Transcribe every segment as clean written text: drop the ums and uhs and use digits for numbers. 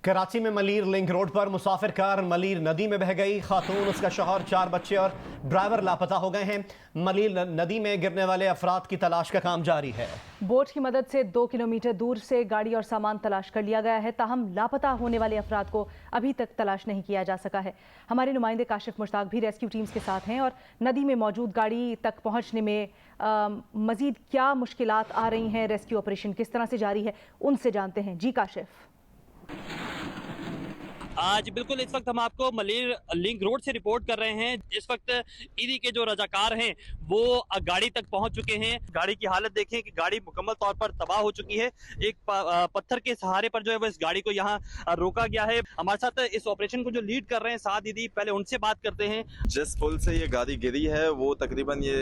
कराची में Malir link road पर मुसाफिर car Malir नदी में बह गई। खातून, उसका शौहर, 4 बच्चे और ड्राइवर लापता हो गए हैं। मलीर नदी में गिरने वाले अफराद की तलाश का काम जारी है। बोट की मदद से 2 किलोमीटर दूर से गाड़ी और सामान तलाश कर लिया गया है। ताहम लापता होने वाले अफराद को अभी तक तलाश नहीं किया जा सका है। हमारे नुमाइंदे काशिफ मुश्ताक भी रेस्क्यू टीम्स के साथ हैं और नदी में मौजूद गाड़ी तक पहुंचने में मजीद क्या मुश्किलात आ रही हैं, रेस्क्यू ऑपरेशन किस तरह से जारी है, उनसे जानते हैं। जी काशिफ। आज बिल्कुल इस वक्त हम आपको मलीर लिंक रोड से रिपोर्ट कर रहे हैं। इस वक्त ईदी के जो रजाकार हैं वो गाड़ी तक पहुंच चुके हैं। गाड़ी की हालत देखें कि गाड़ी मुकम्मल तौर पर तबाह हो चुकी है। एक पत्थर के सहारे पर जो है वो इस गाड़ी को यहाँ रोका गया है। हमारे साथ इस ऑपरेशन को जो लीड कर रहे हैं साद ईदी, पहले उनसे बात करते हैं। जिस पुल से ये गाड़ी गिरी है वो तकरीबन ये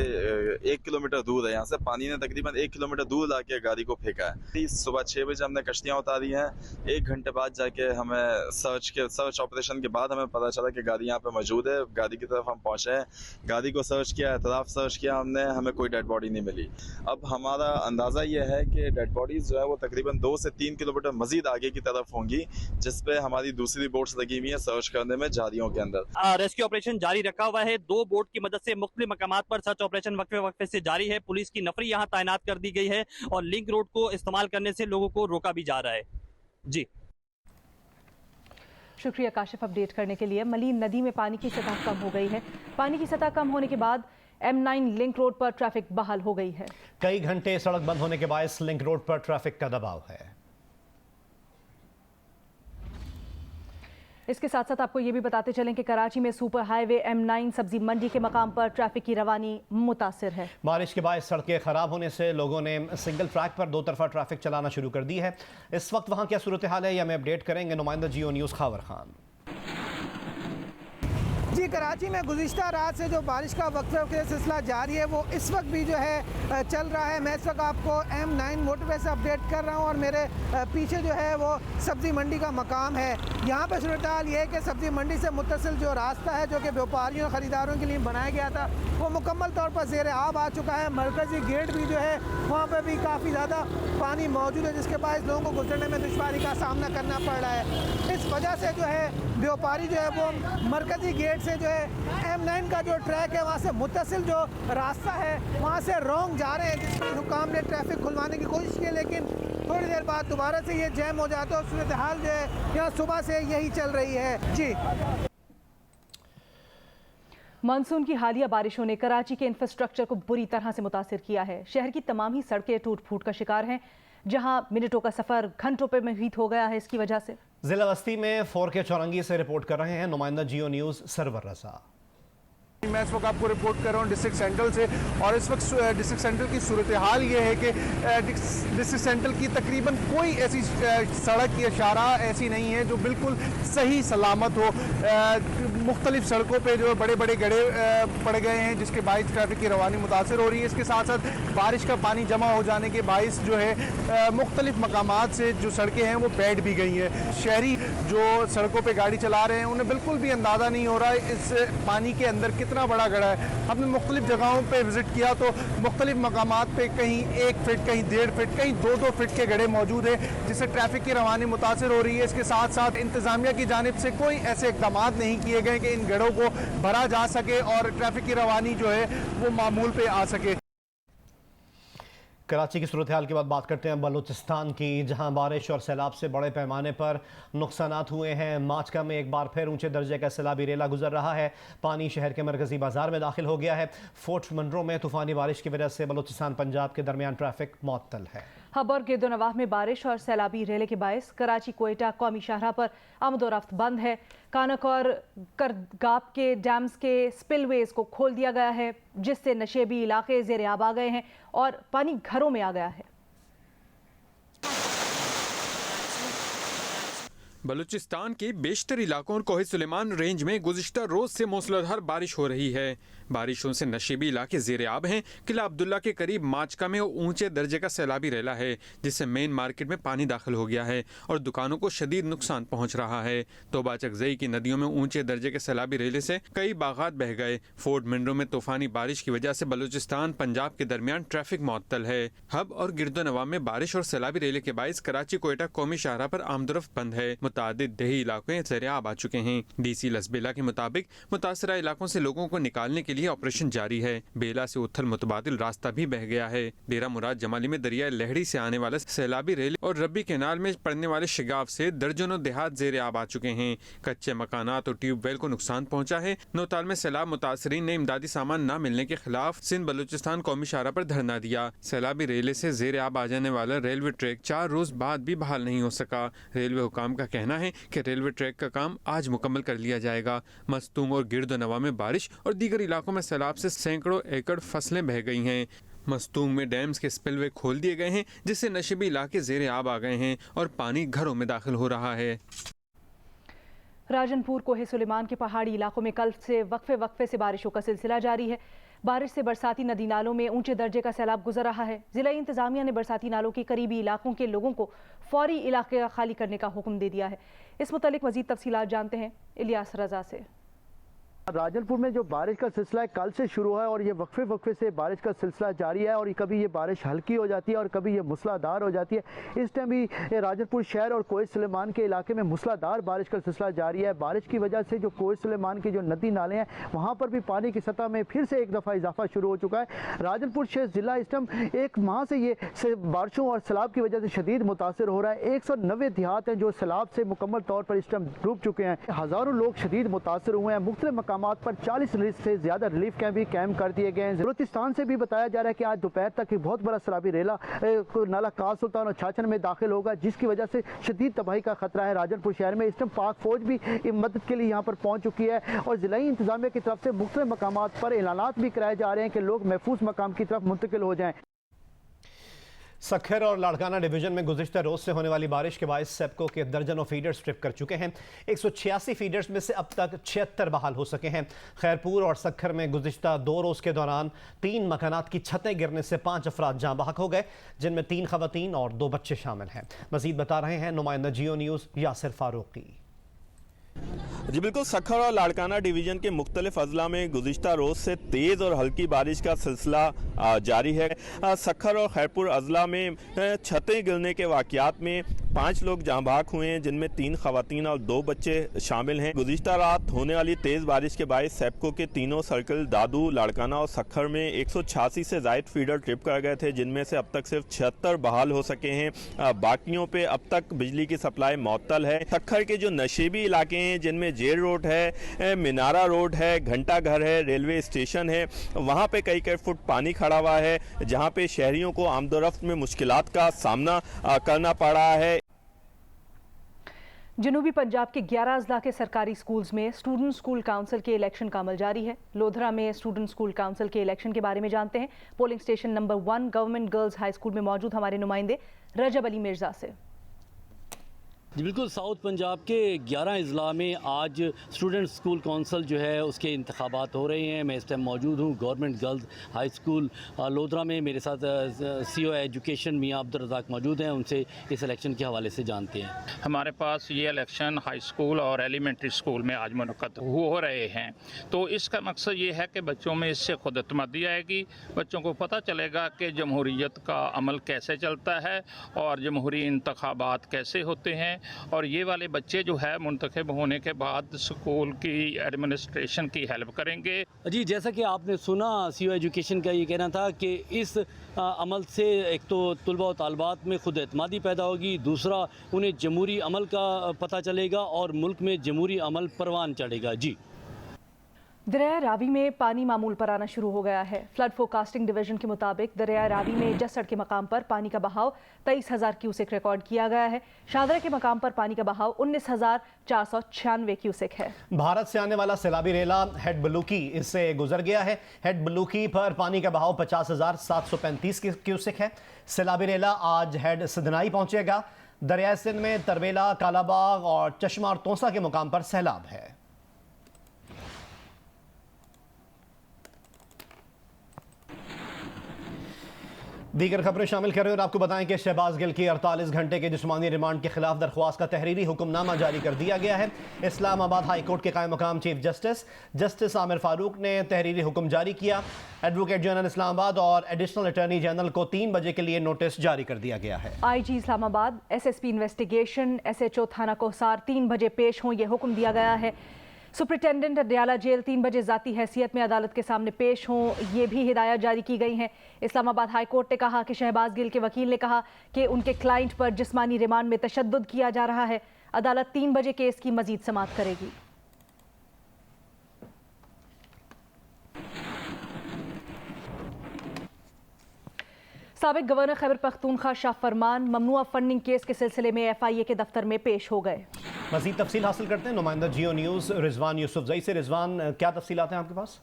1 किलोमीटर दूर है। यहाँ से पानी ने तकरीबन 1 किलोमीटर दूर लाके गाड़ी को फेंका है। सुबह 6 बजे हमने कश्तियाँ उतारी हैं। 1 घंटे बाद जाके हमें सर्च ऑपरेशन के बाद हमें पता चला कि गाड़ी यहाँ पे मौजूद है। गाड़ी की तरफ हम पहुंचे हैं, गाड़ी को सर्च किया, एतराफ सर्च किया हमने, हमें कोई डेड बॉडी नहीं मिली। अब हमारा अंदाजा ये है कि डेड बॉडीज जो है वो तकरीबन 2 से 3 किलोमीटर मजीद आगे की तरफ होंगी, जिसपे हमारी दूसरी बोट्स लगी हुई है सर्च करने में झाड़ियों के अंदर। रेस्क्यू ऑपरेशन जारी रखा हुआ है। 2 बोट की मदद से मुख्तलिफ मकामात पर सर्च ऑपरेशन वक्फे वक्फे से जारी है। पुलिस की नफरी यहाँ तैनात कर दी गई है और लिंक रोड को इस्तेमाल करने से लोगों को रोका भी जा रहा है। जी शुक्रिया काशिफ अपडेट करने के लिए। मलीर नदी में पानी की सतह कम हो गई है। पानी की सतह कम होने के बाद M9 लिंक रोड पर ट्रैफिक बहाल हो गई है। कई घंटे सड़क बंद होने के बायस लिंक रोड पर ट्रैफिक का दबाव है। इसके साथ साथ आपको ये भी बताते चलें कि कराची में सुपर हाईवे M9 सब्जी मंडी के मकाम पर ट्रैफिक की रवानी मुतासिर है। बारिश के बाद सड़कें खराब होने से लोगों ने सिंगल ट्रैक पर 2 तरफा ट्रैफिक चलाना शुरू कर दी है। इस वक्त वहां क्या सूरत हाल है ये हमें अपडेट करेंगे नुमाइंदा जियो न्यूज़ खावर खान। जी, कराची में गुज़िश्ता रात से जो बारिश का वक्फे वक्फे सिलसिला जारी है वो इस वक्त भी जो है चल रहा है। मैं इस वक्त आपको M9 मोटरवे से अपडेट कर रहा हूँ और मेरे पीछे जो है वो सब्ज़ी मंडी का मकाम है। यहाँ पे सूरत हाल ये है कि सब्ज़ी मंडी से मुत्तसिल जो रास्ता है जो कि व्यापारियों और ख़रीदारों के लिए बनाया गया था वो मुकम्मल तौर पर ज़ेर आब आ चुका है। मरकज़ी गेट भी जो है वहाँ पर भी काफ़ी ज़्यादा पानी मौजूद है, जिसके बाद लोगों को गुजरने में दुश्वारी का सामना करना पड़ रहा है। इस वजह से जो है व्यापारी जो है वो मरकज़ी गेट से जो है M9 का जो ट्रैक है वहाँ से मुत्तसिल जो रास्ता है वहाँ से रोंग जा रहे हैं, जिसमें हुकाम ने ट्रैफिक खुलवाने की कोशिश की, लेकिन थोड़ी देर बाद दोबारा से ये जैम हो जाता है और सूरत हाल जो है यहाँ सुबह से यही चल रही है। जी, मानसून की हालिया बारिशों ने कराची के इंफ्रास्ट्रक्चर को बुरी तरह से मुतासिर किया है। शहर की तमाम ही सड़कें टूट फूट का शिकार हैं, जहां मिनटों का सफर घंटों पे महीत हो गया है। इसकी वजह से जिला बस्ती में 4K चौरंगी से रिपोर्ट कर रहे हैं नुमाइंदा जियो न्यूज़ सरवर रजा। मैं इस वक्त आपको रिपोर्ट कर रहा हूँ डिस्ट्रिक्ट सेंट्रल से और इस वक्त डिस्ट्रिक्ट सेंट्रल की सूरत हाल ये है कि डिस्ट्रिक्ट सेंट्रल की तकरीबन कोई ऐसी सड़क या शारा ऐसी नहीं है जो बिल्कुल सही सलामत हो। मुख्तलिफ सड़कों पे जो बड़े बड़े गड्ढे पड़ गए हैं, जिसके बाइस ट्रैफिक की रवानी मुतासर हो रही है। इसके साथ साथ बारिश का पानी जमा हो जाने के बाइस जो है मुख्तलिफ मकामात से जो सड़कें हैं वो बैठ भी गई हैं। शहरी जो सड़कों पर गाड़ी चला रहे हैं उन्हें बिल्कुल भी अंदाज़ा नहीं हो रहा है इस पानी के अंदर कितना बड़ा गड्ढा है। हमने मुख्तलिफ जगहों पे विजिट किया तो मुख्तलिफ मकामात पे कहीं 1 फीट, कहीं 1.5 फीट, कहीं 2-2 फीट के गड्ढे मौजूद है, जिससे ट्रैफिक की रवानी मुतासर हो रही है। इसके साथ साथ इंतजामिया की जानिब से कोई ऐसे इकदाम नहीं किए गए कि इन गड्ढों को भरा जा सके और ट्रैफिक की रवानी जो है वो मामूल पे आ सके। कराची की सूरत हाल के बाद बात करते हैं बलूचिस्तान की, जहां बारिश और सैलाब से बड़े पैमाने पर नुकसानात हुए हैं। माचका में एक बार फिर ऊंचे दर्जे का सैलाबी रेला गुजर रहा है। पानी शहर के मरकजी बाजार में दाखिल हो गया है। फोर्ट मंड्रो में तूफानी बारिश की वजह से बलूचिस्तान पंजाब के दरमियान ट्रैफिक मुअत्तल है। हब और गिरदोनवाह में बारिश और सैलाबी रेले के बायस कराची कोयटा कौमी शाहरा पर आमदोरफ्त बंद है। कानक और करगाब के डैम्स के स्पिलवेज को खोल दिया गया है, जिससे नशेबी इलाके ज़ेर आब आ गए हैं और पानी घरों में आ गया है। बलूचिस्तान के बेशतर इलाकों और कोहे सुलेमान रेंज में गुज़िश्ता रोज से मूसलाधार बारिश हो रही है। बारिशों से नशेबी इलाके ज़ेर आब हैं। किला अब्दुल्ला के करीब माचका में ऊंचे दर्जे का सैलाबी रेला है, जिससे मेन मार्केट में पानी दाखिल हो गया है और दुकानों को शदीद नुकसान पहुंच रहा है। तोबा चकजई की नदियों में ऊंचे दर्जे के सैलाबी रेले से कई बागात बह गए। फोर्ट मंड्रो में तूफानी बारिश की वजह से बलूचिस्तान पंजाब के दरमियान ट्रैफिक मुअत्तल है। हब और गिरदोनवाह में बारिश और सैलाबी रेले के बायस कराची कोयटा कौमी शाहरा पर आमदोरफ्त बंद है। मुतादिद देही इलाके ज़ेरे-आब आ चुके हैं। DC लसबेला के मुताबिक मुतासरा इलाकों से लोगों को निकालने के लिए ऑपरेशन जारी है। बेला से उथल मुतबादिल रास्ता भी बह गया है। डेरा मुराद जमाली में दरिया लहड़ी से आने वाला सैलाबी रेल और रब्बी कैनाल में पड़ने वाले शिगाफ से दर्जनों देहात ज़ेरे-आब आ चुके हैं। कच्चे मकानात और ट्यूबवेल को नुकसान पहुँचा है। नौताल में सैलाब मुतासरीन ने इमदादी सामान न मिलने के खिलाफ सिंध बलूचिस्तान कौमी शाहरा पर धरना दिया। सैलाबी रेले से ज़ेरे-आब आ जाने वाला रेलवे ट्रैक 4 रोज बाद भी बहाल नहीं हो सका। रेलवे हुकाम का कहना है कि रेलवे ट्रैक का काम आज मुकम्मल कर लिया जाएगा। मस्तूम और गिरदोनवा में बारिश और दीगर इलाकों में सैलाब से सैकड़ों एकड़ फसलें बह गई हैं। मस्तूम में डैम्स के स्पिलवे खोल दिए गए हैं, जिससे नशेबी इलाके ज़ेरे-आब आ गए हैं और पानी घरों में दाखिल हो रहा है। राजनपुर कोहे सुलेमान के पहाड़ी इलाकों में कल से वक्फे से बारिशों का सिलसिला जारी है। बारिश से बरसाती नदी नालों में ऊंचे दर्जे का सैलाब गुजर रहा है। जिला इंतजामिया ने बरसाती नालों के करीबी इलाकों के लोगों को फौरी इलाके खाली करने का हुक्म दे दिया है। इस मुतालिक मजीद तफसीलात जानते हैं इलियास रजा से। राजनपुर में जो बारिश का सिलसिला है कल से शुरू है और ये वक्फे से बारिश का सिलसिला जारी है और कभी ये बारिश हल्की हो जाती है और कभी ये मूसलाधार हो जाती है। इस टाइम भी राजनपुर शहर और कोहे सुलेमान के इलाके में मूसलाधार बारिश का सिलसिला जारी है। बारिश की वजह से जो कोहे सुलेमान की जो नदी नाले हैं वहाँ पर भी पानी की सतह में फिर से एक दफ़ा इजाफा शुरू हो चुका है। राजनपुर शहर ज़िला इस टाइम एक माह से ये बारिशों और सैलाब की वजह से शदीद मुतासर हो रहा है। 190 देहात हैं जो सैलाब से मुकम्मल तौर पर इस टाइम डूब चुके हैं। हज़ारों लोग शदीद मुतासर हुए हैं। मुख्तलिफ मकामात पर 40 से ज़्यादा रिलीफ कैंप भी कैम कर दिए गए हैं। बलूचिस्तान से भी बताया जा रहा है कि आज दोपहर तक एक बहुत बड़ा सैलाबी रेला नाला काल सुल्तान और छाछन में दाखिल होगा, जिसकी वजह से शदीद तबाही का खतरा है। राजनपुर शहर में इस टाइम पाक फौज भी मदद के लिए यहाँ पर पहुँच चुकी है और ज़िला इंतजामिया की तरफ से मुख्तलिफ मकामात पर ऐलानात भी कराए जा रहे हैं कि लोग महफूज मकाम की तरफ मुंतकिल हो जाएँ। सक्खर और लाड़काना डिवीजन में गुज़िश्ता रोज़ से होने वाली बारिश के बायस सेप्को के दर्जनों फीडर्स ट्रिप कर चुके हैं। 186 फीडर्स में से अब तक 76 बहाल हो सके हैं। खैरपुर और सक्खर में गुज़िश्ता 2 रोज़ के दौरान 3 मकानात की छतें गिरने से 5 अफराद जाँ बहक हो गए, जिनमें 3 ख़वातीन और 2 बच्चे शामिल हैं। मज़ीद बता रहे हैं नुमाइंदा जियो न्यूज़ यासिर फारूकी। जी बिल्कुल, सक्खर और लाड़काना डिवीज़न के मुख्तलिफ अजला में गुज़िश्ता रोज़ से तेज़ और हल्की बारिश का सिलसिला जारी है। सक्खर और खैरपुर अजला में छतें गिरने के वाक़यात में 5 लोग जाँ बहक हुए हैं, जिनमें 3 ख़वातीन और 2 बच्चे शामिल हैं। गुज़िश्ता रात होने वाली तेज़ बारिश के बायस सेप्को के तीनों सर्कल दादू, लाड़काना और सक्खर में 186 से ज़ायद फीडर ट्रिप कर गए थे, जिनमें से अब तक सिर्फ 76 बहाल हो सके हैं। बाकियों पे अब तक बिजली की सप्लाई मअतल है। सक्खर के जो नशेबी इलाके हैं, जिनमें जेल रोड है, मिनारा रोड है, घंटा घर है, रेलवे स्टेशन है, वहाँ पे कई फुट पानी खड़ा हुआ है, जहाँ पे शहरियों को आमदोरफ्त में मुश्किलात का सामना करना पड़ रहा है। जनूबी पंजाब के 11 अजला के सरकारी स्कूल्स में स्टूडेंट स्कूल काउंसिल के इलेक्शन का अमल जारी है। लोधरा में स्टूडेंट स्कूल काउंसिल के इलेक्शन के बारे में जानते हैं polling station number 1 government girls high school में मौजूद हमारे नुमाइंदे रजब अली मिर्जा से। जी बिल्कुल, साउथ पंजाब के 11 अजला में आज स्टूडेंट स्कूल काउंसिल जो है उसके इंतखाबात हो रहे हैं। मैं इस टाइम मौजूद हूँ government girls high school Lodhra में। मेरे साथ CEO एजुकेशन मियाँ अब्दुल रज़ाक मौजूद हैं, उनसे इस इलेक्शन के हवाले से जानते हैं। हमारे पास ये इलेक्शन हाई स्कूल और एलिमेंट्री स्कूल में आज मुनक़्क़द हो रहे हैं, तो इसका मकसद ये है कि बच्चों में इससे खुद एतमादी आएगी, बच्चों को पता चलेगा कि जमहूरियत का अमल कैसे चलता है और जमहूरी इंतखाबात कैसे होते हैं। और ये वाले बच्चे जो है मुंतखब होने के बाद स्कूल की एडमिनिस्ट्रेशन की हेल्प करेंगे। जी, जैसा कि आपने सुना, CEO एजुकेशन का ये कहना था कि इस अमल से एक तो तलबा और तालबात में खुद एतमादी पैदा होगी, दूसरा उन्हें जमहूरी अमल का पता चलेगा और मुल्क में जमहूरी अमल परवान चढ़ेगा। जी, दरिया रावी में पानी मामूल पर आना शुरू हो गया है। फ्लड फोरकास्टिंग डिवीजन के मुताबिक दरिया रावी में जसड़ के मकाम पर पानी का बहाव 23,000 क्यूसेक रिकॉर्ड किया गया है। शादरा के मकाम पर पानी का बहाव 19,496 क्यूसेक है। भारत से आने वाला सैलाबी रेला हेड बलूकी इससे गुजर गया है। हेड बलूकी पर पानी का बहाव 50,735 क्यूसेक है। सैलाबी रेला आज हेड सदनाई पहुंचेगा। दरिया सिंध में तरबेला, कालाबाग और चश्मा और तोसा के मुकाम पर सैलाब है। दीगर खबरें शामिल कर रहे और आपको बताएं कि शहबाज गिल की 48 घंटे के जिस्मानी रिमांड के खिलाफ दरख्वास्त का तहरीरी हुक्मनामा जारी कर दिया गया है। इस्लामाबाद हाई कोर्ट के कायम मकाम चीफ जस्टिस आमिर फारूक ने तहरीरी हुक्म जारी किया। एडवोकेट जनरल इस्लामाबाद और एडिशनल अटॉर्नी जनरल को 3 बजे के लिए नोटिस जारी कर दिया गया है। IG Islamabad, SSP investigation, SHO थाना कोहसार 3 बजे पेश हों, ये हुक्म दिया गया है। सुपरिटेंडेंट अडयाला जेल 3 बजे ज़ाती हैसियत में अदालत के सामने पेश हों, ये भी हिदायत जारी की गई हैं। इस्लामाबाद हाई कोर्ट ने कहा कि शहबाज गिल के वकील ने कहा कि उनके क्लाइंट पर जिस्मानी रिमांड में तशद्दुद किया जा रहा है। अदालत 3 बजे केस की मजीद समाअत करेगी। साबिक गवर्नर खैबर पख्तूनख्वा शाह फरमान ममनुआ फंडिंग केस के सिलसिले में FIA के दफ्तर में पेश हो गए। मजीद तफसील हासिल करते हैं नुमाइंदा जियो न्यूज़ रिजवान यूसुफजई से। रिजवान, क्या तफसीलात हैं आपके पास?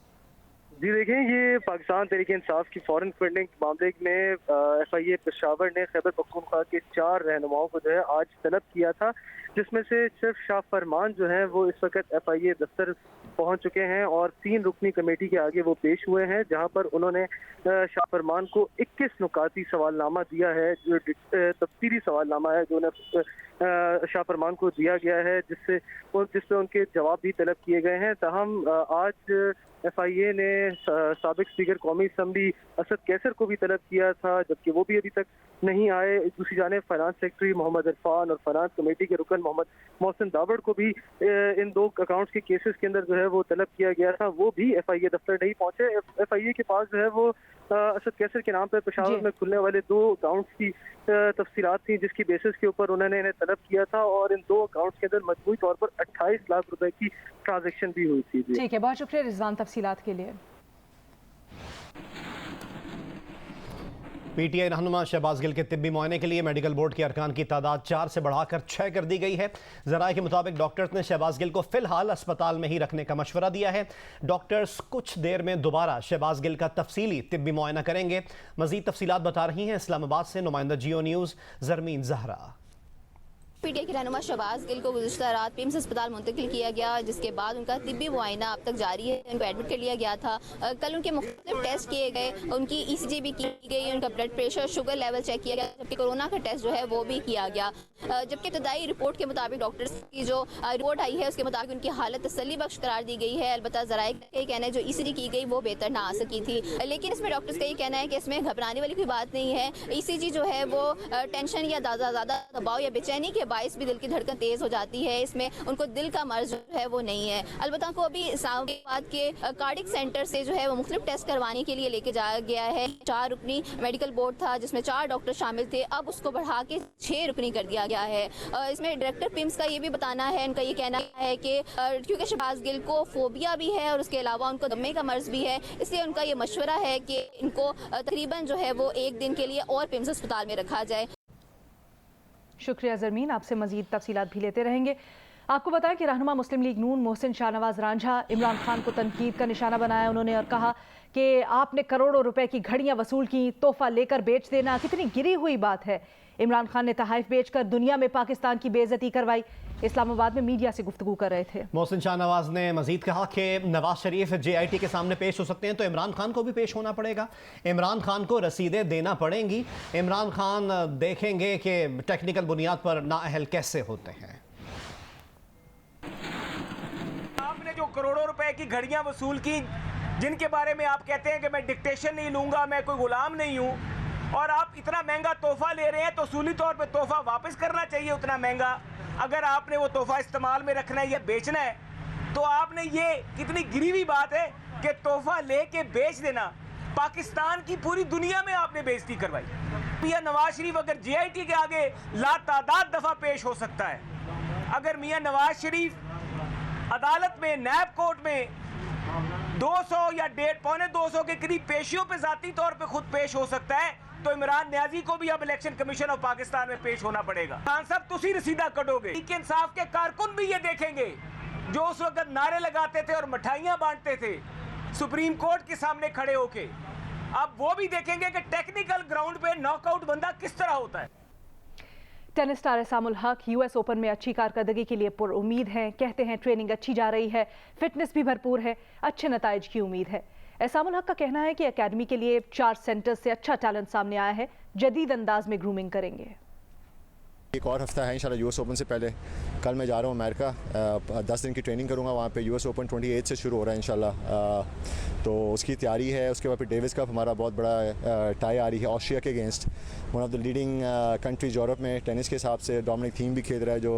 जी देखें, ये पाकिस्तान तहरीक इंसाफ की फॉरेन फंडिंग मामले में FIA पेशावर ने खैबर पख्तूनख्वा के 4 रहनुमाओं को जो है आज तलब किया था, जिसमें से सिर्फ शाह फरमान जो है वो इस वक्त FIA दफ्तर पहुंच चुके हैं और 3 रुकनी कमेटी के आगे वो पेश हुए हैं, जहां पर उन्होंने शाह फरमान को 21 नुकाती सवालनामा दिया है, जो तफसीली सवालनामा है जो उन्हें शाह फरमान को दिया गया है, जिसपे उनके जवाब भी तलब किए गए हैं। ताहम आज FIA ने साबिक स्पीकर कौमी असम्बली असद कैसर को भी तलब किया था, जबकि वो भी अभी तक नहीं आए। दूसरी जानिब फाइनेंस सेक्रेटरी मोहम्मद इरफान और फाइनेंस कमेटी के रुकन मोहम्मद मोहसिन दावड़ को भी इन 2 अकाउंट्स के केसेस के अंदर जो है वो तलब किया गया था, वो भी FIA दफ्तर नहीं पहुंचे। FIA के पास जो है वो असद कैसर के नाम पर पेशावर में खुलने वाले 2 अकाउंट्स की तफसीलात थी, जिसकी बेसिस के ऊपर उन्होंने इन्हें तलब किया था और इन 2 अकाउंट्स के अंदर मजमूई तौर पर 28 लाख रुपए की ट्रांजेक्शन भी हुई थी। ठीक है, बहुत शुक्रिया रिजवान तफसीलात के लिए। PTI रहनुमा शहबाज गिल के तिब्बी मुआयने के लिए मेडिकल बोर्ड के अरकान की तादाद 4 से बढ़ाकर 6 कर दी गई है। ज़राए के मुताबिक डॉक्टर्स ने शहबाज गिल को फिलहाल अस्पताल में ही रखने का मशवरा दिया है। डॉक्टर्स कुछ देर में दोबारा शहबाज गिल का तफसीली तिब्बी मुआयना करेंगे। मजीद तफसीलात बता रही हैं इस्लामाबाद से नुमाइंदा जियो न्यूज़ जरमीन जहरा। PTI के रहनुमा शहबाज गिल को गुज़िश्ता रात PIMS अस्पताल मुंतकिल किया गया, जिसके बाद उनका तिब्बी मुआयना अब तक जारी है। उनको एडमिट कर लिया गया था। कल उनके मुख्तलिफ टेस्ट किए गए, उनकी ECG भी की गई, उनका blood pressure, sugar level check किया गया, जबकि कोरोना का टेस्ट जो है वो भी किया गया। जबकि इब्तदाई रिपोर्ट के मुताबिक डॉक्टर्स की जो रिपोर्ट आई है उसके मुताबिक उनकी हालत तसल्ली बख्श करार दी गई है। अलबत्ता ज़राए का ये कहना है जो ECG की गई वो बेहतर ना आ सकी थी, लेकिन इसमें डॉक्टर्स का ये कहना है कि इसमें घबराने वाली कोई बात नहीं है। ECG जो है वो टेंशन या ज़्यादा दबाव या बेचैनी के बायस भी दिल की धड़कन तेज हो जाती है, इसमें उनको दिल का मर्ज जो है वो नहीं है। अलबत्ता को अभी इस्लामाबाद के कार्डिक सेंटर से जो है वो मुख्तलिफ टेस्ट करवाने के लिए लेके जाया गया है। 4 रुकनी मेडिकल बोर्ड था जिसमें 4 डॉक्टर शामिल थे, अब उसको बढ़ा के 6 रुकनी कर दिया गया है। इसमें डायरेक्टर PIMS का ये भी बताना है, उनका ये कहना है कि क्योंकि शहबाज गिल को फोबिया भी है और उसके अलावा उनको दमे का मर्ज भी है, इसलिए उनका ये मशवरा है कि इनको तकरीबन जो है वो 1 दिन के लिए और PIMS अस्पताल में रखा जाए। शुक्रिया ज़रमीन, आपसे मजीद तफसीलात भी लेते रहेंगे। आपको बताएं कि रहनुमा मुस्लिम लीग नून मोहसिन शाहनवाज रांझा इमरान खान को तनकीद का निशाना बनाया उन्होंने और कहा कि आपने करोड़ों रुपए की घड़ियां वसूल की, तोहफा लेकर बेच देना कितनी गिरी हुई बात है। इमरान खान ने तहाइफ बेचकर दुनिया में पाकिस्तान की बेइज्जती करवाई। इस्लामाबाद में मीडिया से गुफ्तगू कर रहे थे। मोहसिन शाहनवाज ने मजीद कहा कि नवाज शरीफ JIT के सामने पेश हो सकते हैं तो इमरान खान को भी पेश होना पड़ेगा, इमरान खान को रसीदें देना पड़ेंगी। इमरान खान देखेंगे कि टेक्निकल बुनियाद पर नाअहल कैसे होते हैं। आपने जो करोड़ों रुपए की घड़ियां वसूल की, जिनके बारे में आप कहते हैं कि मैं डिक्टेशन नहीं लूंगा, मैं कोई गुलाम नहीं हूं, और आप इतना महंगा तोहफा ले रहे हैं तो उसूली तौर पे तोहफा वापस करना चाहिए उतना महंगा। अगर आपने वो तोहफा इस्तेमाल में रखना है या बेचना है तो आपने ये कितनी गिरी हुई बात है कि तोहफा लेके बेच देना। पाकिस्तान की पूरी दुनिया में आपने बेइज्जती करवाई। मियां नवाज शरीफ अगर JIT के आगे लातादाद दफा पेश हो सकता है, अगर मियां नवाज शरीफ अदालत में नैब कोर्ट में 200 या 150-200 के करीब पेशियों पे जाती तौर पे खुद पेश हो सकता है, तो इमरान न्याजी को भी अब इलेक्शन कमीशन ऑफ पाकिस्तान में पेश होना पड़ेगा। खान साहब तुसी रसीदा कटोगे, इंसाफ के कारकुन भी ये देखेंगे जो उस वक्त नारे लगाते थे और मिठाइयां बांटते थे सुप्रीम कोर्ट के सामने खड़े होके, अब वो भी देखेंगे कि टेक्निकल ग्राउंड पे नॉकआउट बंदा किस तरह होता है। टेनिस स्टार एसामुल हक US ओपन में अच्छी कारकर्दगी के लिए पुरुम्मीद हैं। कहते हैं ट्रेनिंग अच्छी जा रही है, फिटनेस भी भरपूर है, अच्छे नताइज की उम्मीद है। एहसामुल हक का कहना है कि एकेडमी के लिए 4 सेंटर्स से अच्छा टैलेंट सामने आया है, जदीद अंदाज में ग्रूमिंग करेंगे। एक और हफ्ता है इंशाल्लाह यूएस ओपन से पहले। कल मैं जा रहा हूँ अमेरिका, 10 दिन की ट्रेनिंग करूँगा वहाँ पे। यूएस ओपन 28 से शुरू हो रहा है इंशाल्लाह, तो उसकी तैयारी है। उसके बाद फिर डेविस कप हमारा बहुत बड़ा टाई आ रही है ऑस्ट्रिया के against, one of the leading countries Europe में टेनिस के हिसाब से। डोमिनिक थीम भी खेल रहा है जो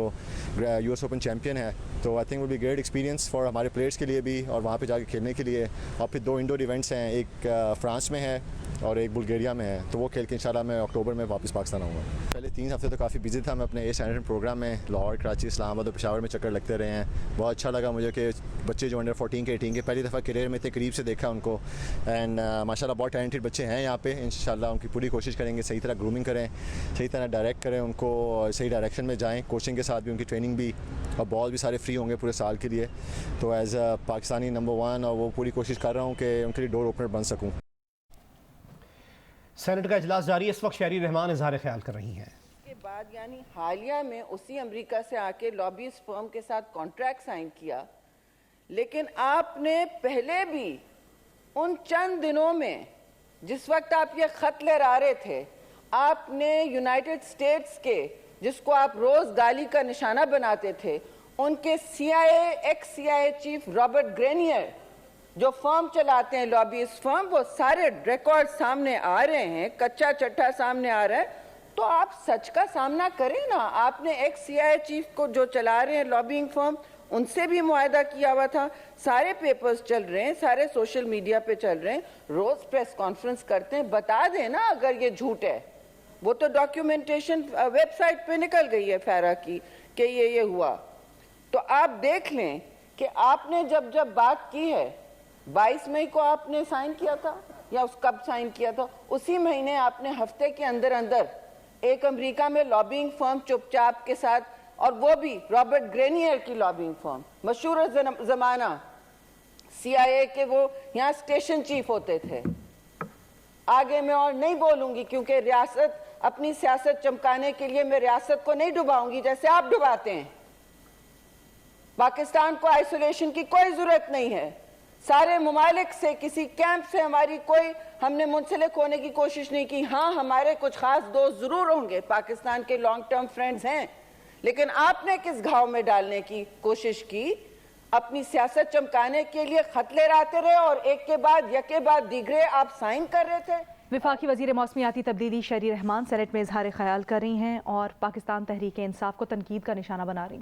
यूएस ओपन चैम्पियन है, तो I think will be great experience for हमारे प्लेयर्स के लिए भी और वहाँ पे जाके खेलने के लिए। और फिर 2 इंडोर इवेंट्स हैं, एक फ्रांस में है और एक बुल्गारिया में है, तो वो खेल के इंशाल्लाह मैं अक्टूबर में वापस पाकिस्तान आऊँगा। पहले 3 हफ्ते तो काफ़ी बिजी था मैं अपने ए स्टैंडर्ड प्रोग्राम में। लाहौर, कराची, इस्लामाबाद और पेशावर में चक्कर लगते रहे हैं। बहुत अच्छा लगा मुझे कि बच्चे जो अंडर 14 के 18 के पहली दफ़ा करियर में इतने करीब से देखा उनको। एंड माशाल्लाह बहुत टैलेंटेड बच्चे हैं यहाँ पे। इंशाल्लाह उनकी पूरी कोशिश करेंगे सही तरह ग्रूमिंग करें, सही तरह डायरेक्ट करें उनको, सही डायरेक्शन में जाएँ। कोचिंग के साथ भी उनकी ट्रेनिंग भी और बॉल भी सारे फ्री होंगे पूरे साल के लिए। तो एज अ पाकिस्तानी नंबर 1 और वो पूरी कोशिश कर रहा हूँ कि उनके लिए डोर ओपनर बन सकूँ। सेनेट का इजलास जारी है। इस वक्त शहरी रहमान इजहार ख्याल कर रही हैं। के बाद यानी हालिया में उसी अमेरिका से आके लॉबीज फर्म के साथ कॉन्ट्रैक्ट साइन किया, लेकिन आपने पहले भी उन चंद दिनों में जिस वक्त आप ये खत लहरा रहे थे, आपने यूनाइटेड स्टेट्स के जिसको आप रोज गाली का निशाना बनाते थे, उनके CIA x CIA chief Robert Grenier जो फर्म चलाते हैं लॉबीज फर्म, वो सारे रिकॉर्ड सामने आ रहे हैं, कच्चा चट्टा सामने आ रहा है। तो आप सच का सामना करें ना। आपने एक्स CIA चीफ को जो चला रहे हैं लॉबिंग फर्म, उनसे भी मुआहदा किया हुआ था। सारे पेपर्स चल रहे हैं, सारे सोशल मीडिया पे चल रहे हैं, रोज प्रेस कॉन्फ्रेंस करते हैं। बता दें ना अगर ये झूठ है। वो तो डॉक्यूमेंटेशन वेबसाइट पे निकल गई है फैरा की कि ये हुआ। तो आप देख लें कि आपने जब बात की है, 22 मई को आपने साइन किया था या उस कब साइन किया था, उसी महीने आपने हफ्ते के अंदर अंदर एक अमेरिका में लॉबिंग फर्म चुपचाप के साथ, और वो भी रॉबर्ट ग्रेनियर की लॉबिंग फर्म, मशहूर जमाना CIA के वो यहाँ स्टेशन चीफ होते थे। आगे मैं और नहीं बोलूंगी क्योंकि रियासत अपनी सियासत चमकाने के लिए मैं रियासत को नहीं डुबाऊंगी जैसे आप डुबाते हैं। पाकिस्तान को आइसोलेशन की कोई जरूरत नहीं है। सारे ममालिक से, किसी कैंप से हमारी कोई, हमने मुंसलिक होने की कोशिश नहीं की। हाँ, हमारे कुछ खास दोस्त जरूर होंगे, पाकिस्तान के लॉन्ग टर्म फ्रेंड्स हैं, लेकिन आपने किस घाव में डालने की कोशिश की? अपनी सियासत चमकाने के लिए खत लहराते रहे और एक के बाद दीगरे आप साइन कर रहे थे। विफाकी वजीर मौसमियाती तब्दीली शहरी रहमान सेनेट में इजहार ख्याल कर रही हैं और पाकिस्तान तहरीक इंसाफ को तनकीद का निशाना बना रही हैं।